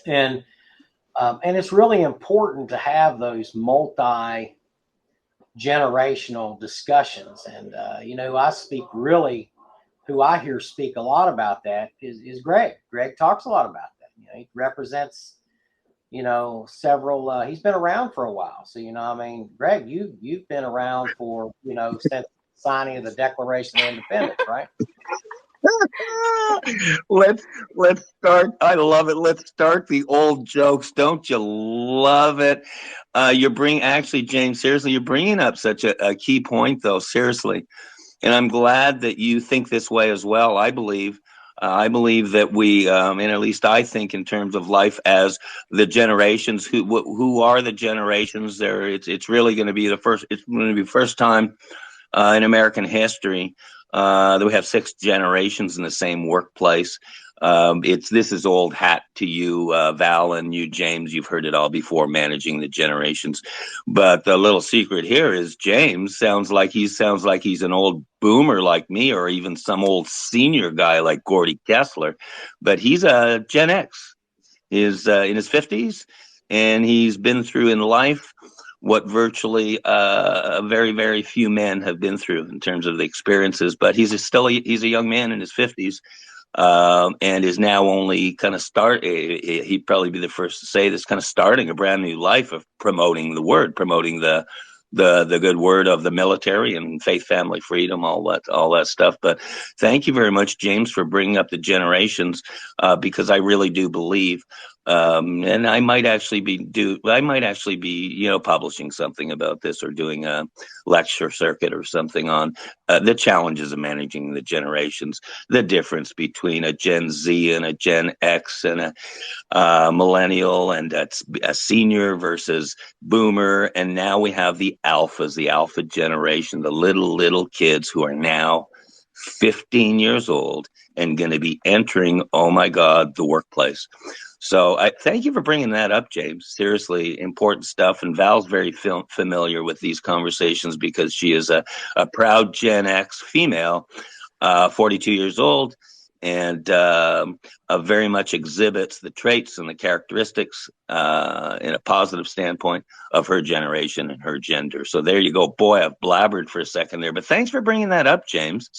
And it's really important to have those multi-generational discussions. And I speak really, who I hear speak a lot about that is Greg. Greg talks a lot about that. He represents several. He's been around for a while, so Greg, you've been around for since signing of the Declaration of Independence, right? let's start. I love it. Let's start the old jokes. Don't you love it? Actually, James, seriously, you're bringing up such a key point, though. Seriously, and I'm glad that you think this way as well. I believe that we, and at least I think in terms of life as the generations. Who are the generations? There, it's really going to be the first. It's going to be the first time in American history that we have 6 generations in the same workplace. This is old hat to you, Val, and you, James. You've heard it all before, managing the generations. But the little secret here is James sounds like he's an old boomer like me, or even some old senior guy like Gordy Kessler. But he's a Gen X. Is in his 50s, and he's been through in life what virtually very, very few men have been through in terms of the experiences. But he's a young man in his 50s, and is now only kind of he'd probably be the first to say this, kind of starting a brand new life of promoting the good word of the military and faith, family, freedom, all that stuff. But thank you very much, James, for bringing up the generations, because I really do believe, and I might actually be publishing something about this, or doing a lecture circuit or something on the challenges of managing the generations, the difference between a Gen Z and a Gen X, and a millennial, and a senior versus boomer. And now we have the alphas, the alpha generation, the little kids who are now 15 years old and going to be entering, oh my God, the workplace. So I thank you for bringing that up, James. Seriously, important stuff. And Val's very familiar with these conversations, because she is a proud Gen X female, 42 years old, and very much exhibits the traits and the characteristics in a positive standpoint of her generation and her gender. So there you go. Boy, I've blabbered for a second there, but thanks for bringing that up, James.